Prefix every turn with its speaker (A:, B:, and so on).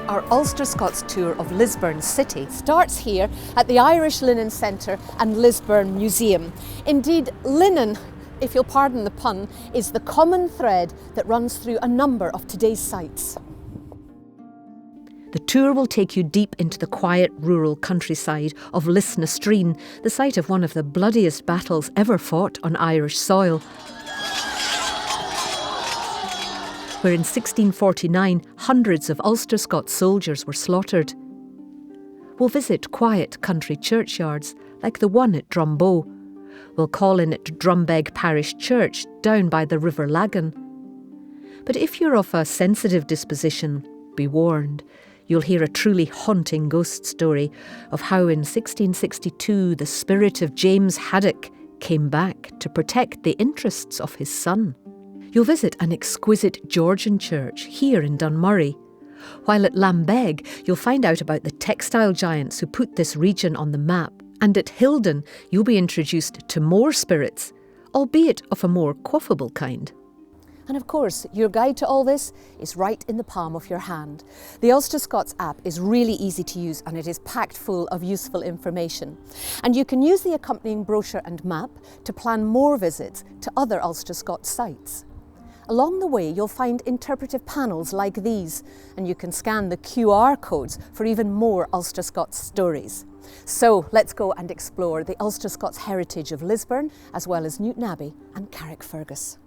A: Our Ulster-Scots tour of Lisburn city starts here at the Irish Linen Centre and Lisburn Museum. Indeed, linen, if you'll pardon the pun, is the common thread that runs through a number of today's sites.
B: The tour will take you deep into the quiet rural countryside of Lisnastrean, the site of one of the bloodiest battles ever fought on Irish soil, where in 1649 hundreds of Ulster-Scots soldiers were slaughtered. We'll visit quiet country churchyards like the one at Drumbo. We'll call in at Drumbeg Parish Church down by the River Lagan. But if you're of a sensitive disposition, be warned. You'll hear a truly haunting ghost story of how in 1662 the spirit of James Haddock came back to protect the interests of his son. You'll visit an exquisite Georgian church here in Dunmurry. While at Lambeg, you'll find out about the textile giants who put this region on the map. And at Hilden, you'll be introduced to more spirits, albeit of a more quaffable kind.
A: And of course, your guide to all this is right in the palm of your hand. The Ulster-Scots App is really easy to use and it is packed full of useful information. And you can use the accompanying brochure and map to plan more visits to other Ulster-Scots sites. Along the way, you'll find interpretive panels like these, and you can scan the QR codes for even more Ulster-Scots stories. So let's go and explore the Ulster-Scots heritage of Lisburn, as well as Newton Abbey and Carrickfergus.